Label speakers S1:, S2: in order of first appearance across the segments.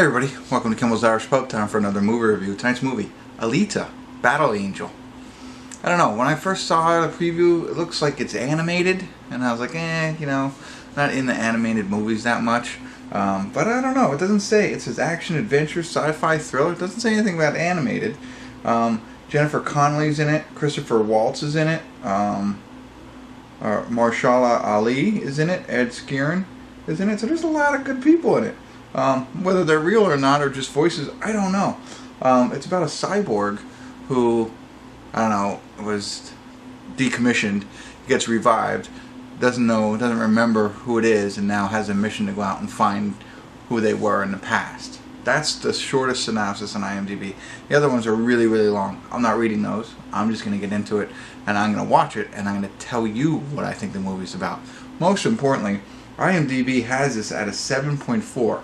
S1: Hey everybody, welcome to Kimmel's Irish Pub. Time for another movie review. Tonight's movie, Alita Battle Angel. I don't know, when I first saw the preview, it looks like it's animated, and I was like, you know, not in the animated movies that much. But I don't know, it doesn't say, it says action, adventure, sci-fi, thriller. It doesn't say anything about animated. Jennifer Connelly's in it, Christopher Waltz is in it, Marshala Ali is in it, Ed Skrein is in it, so there's a lot of good people in it. Whether they're real or not, or just voices, I don't know. It's about a cyborg who, I don't know, was decommissioned, gets revived, doesn't remember who it is, and now has a mission to go out and find who they were in the past. That's the shortest synopsis on IMDb. The other ones are really, really long. I'm not reading those. I'm just going to get into it, and I'm going to watch it, and I'm going to tell you what I think the movie's about. Most importantly, IMDb has this at a 7.4.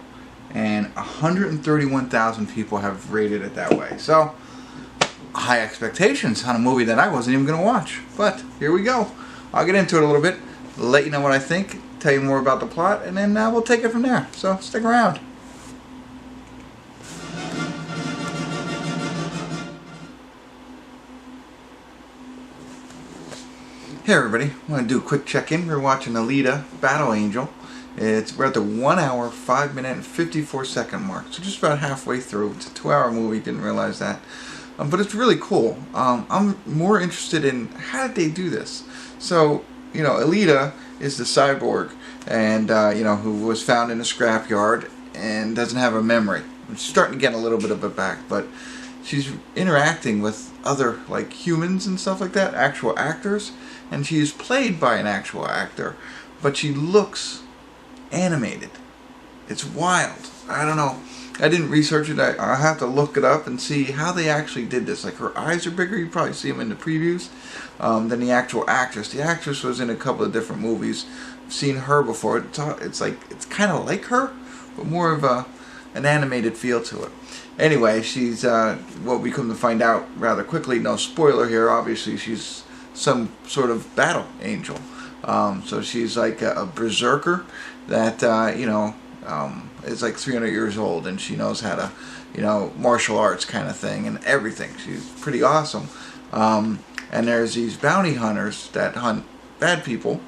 S1: and 131,000 people have rated it that way. So, high expectations on a movie that I wasn't even going to watch. But, here we go. I'll get into it a little bit, let you know what I think, tell you more about the plot, and then we'll take it from there. So, stick around. Hey everybody, I want to do a quick check-in. We're watching Alita Battle Angel. We're at the 1 hour, 5 minute, and 54 second mark. So just about halfway through. It's a 2-hour movie, didn't realize that. But it's really cool. I'm more interested in how did they do this. So, you know, Alita is the cyborg, and, you know, who was found in a scrapyard and doesn't have a memory. She's starting to get a little bit of it back, but she's interacting with other, like, humans and stuff like that, actual actors, and she's played by an actual actor, but she looks animated. It's wild. I don't know. I didn't research it. I'll have to look it up and see how they actually did this. Like, her eyes are bigger. You probably see them in the previews than the actual actress. The actress was in a couple of different movies. I've seen her before. It's kind of like her, but more of an animated feel to it. Anyway, she's what we come to find out rather quickly. No spoiler here. Obviously, she's some sort of battle angel. So she's like a berserker that, you know, is like 300 years old, and she knows how to, you know, martial arts kind of thing and everything. She's pretty awesome. And there's these bounty hunters that hunt bad people,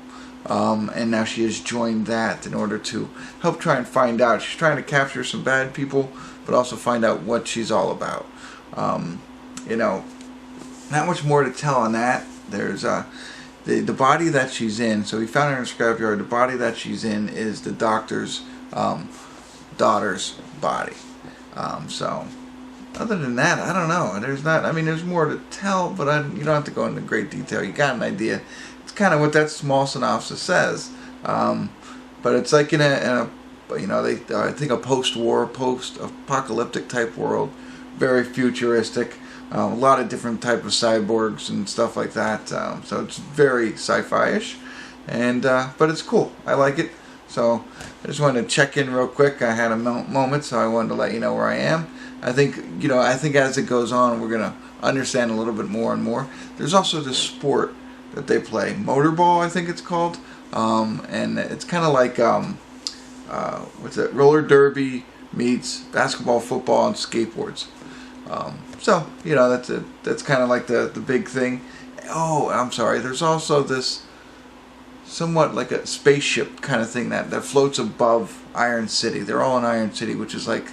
S1: and now she has joined that in order to help try and find out. She's trying to capture some bad people, but also find out what she's all about. You know, not much more to tell on that. There's the body that she's in, so we found her in a scrapyard. The body that she's in is the doctor's daughter's body. So, other than that, I don't know. There's more to tell, but you don't have to go into great detail. You got an idea. It's kind of what that small synopsis says. But it's like in a you know, I think a post-war, post-apocalyptic type world, very futuristic. A lot of different type of cyborgs and stuff like that, so it's very sci-fi-ish, and but it's cool. I like it. So I just wanted to check in real quick. I had a moment, so I wanted to let you know where I am. I think as it goes on, we're gonna understand a little bit more and more. There's also this sport that they play, motorball, I think it's called, and it's kind of like what's that? Roller derby meets basketball, football, and skateboards. So, you know, that's kind of like the big thing. Oh, I'm sorry. There's also this somewhat like a spaceship kind of thing that floats above Iron City. They're all in Iron City, which is like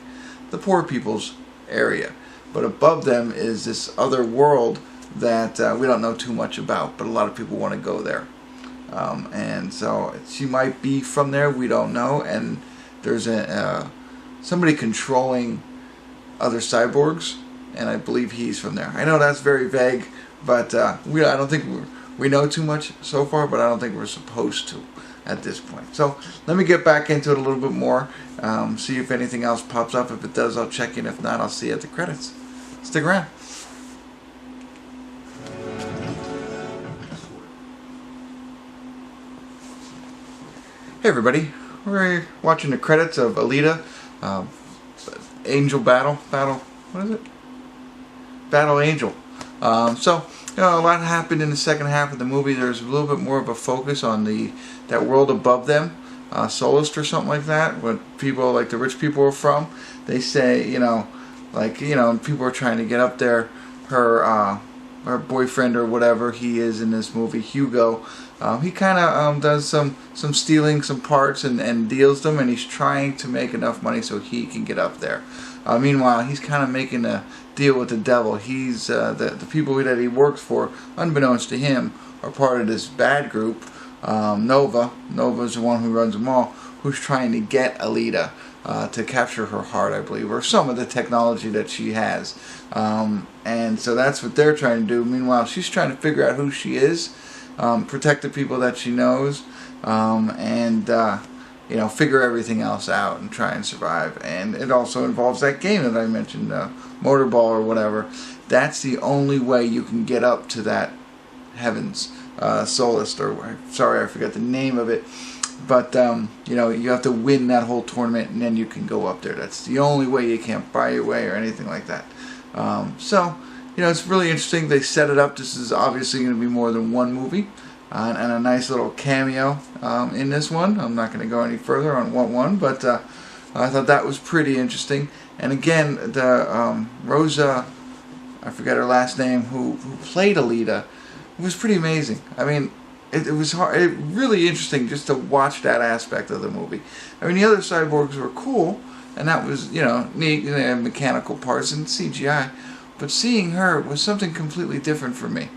S1: the poor people's area. But above them is this other world that we don't know too much about, but a lot of people want to go there. And so she might be from there. We don't know. And there's somebody controlling other cyborgs, and I believe he's from there. I know that's very vague, but I don't think we know too much so far, but I don't think we're supposed to at this point. So let me get back into it a little bit more, see if anything else pops up. If it does, I'll check in. If not, I'll see you at the credits. Stick around. Hey everybody, we're watching the credits of Alita Angel Battle, what is it? Battle Angel. So, you know, a lot happened in the second half of the movie. There's a little bit more of a focus on that world above them, Solist or something like that, where people like the rich people are from. they say, you know, like, you know, people are trying to get up there. Her boyfriend or whatever he is in this movie, Hugo, he kind of does some stealing some parts and deals them, and he's trying to make enough money so he can get up there. Meanwhile, he's kind of making a deal with the devil. He's the people that he works for, unbeknownst to him, are part of this bad group. Nova's the one who runs them all, who's trying to get Alita to capture her heart, I believe, or some of the technology that she has. And so that's what they're trying to do. Meanwhile, she's trying to figure out who she is, protect the people that she knows, and you know, figure everything else out and try and survive. And it also involves that game that I mentioned, Motorball or whatever. That's the only way you can get up to that Heavens Solace, or sorry, I forgot the name of it. But you know, you have to win that whole tournament, and then you can go up there. That's the only way. You can't buy your way or anything like that. So you know, it's really interesting. They set it up. This is obviously going to be more than one movie, and a nice little cameo in this one. I'm not going to go any further on what one, but I thought that was pretty interesting. And again, the Rosa, I forget her last name, who played Alita, it was pretty amazing. I mean, it was really interesting just to watch that aspect of the movie. I mean, the other cyborgs were cool, and that was, you know, neat. They had mechanical parts and CGI, but seeing her was something completely different for me.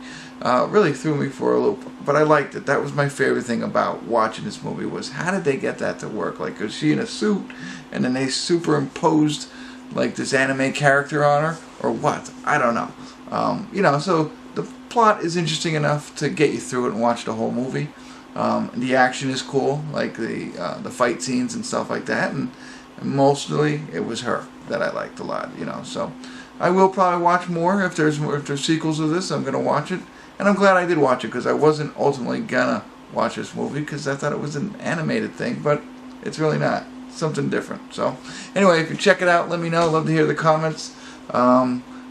S1: Really threw me for a loop, but I liked it. That was my favorite thing about watching this movie, was how did they get that to work? Like, was she in a suit, and then they superimposed like this anime character on her, or what? I don't know. You know, so the plot is interesting enough to get you through it and watch the whole movie. The action is cool, like the fight scenes and stuff like that, and mostly it was her that I liked a lot. You know, so I will probably watch more if there's sequels of this. I'm gonna watch it, and I'm glad I did watch it, because I wasn't ultimately gonna watch this movie because I thought it was an animated thing, but it's really not. Something different. So anyway, if you check it out, let me know. Love to hear the comments.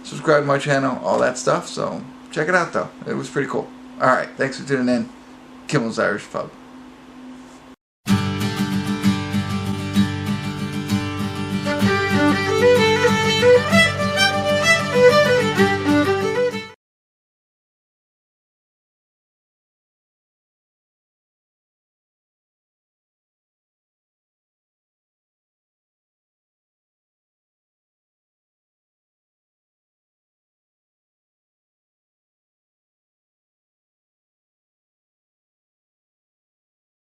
S1: Subscribe to my channel, all that stuff. So check it out, though. It was pretty cool. Alright, thanks for tuning in. Kimmel's Irish Pub.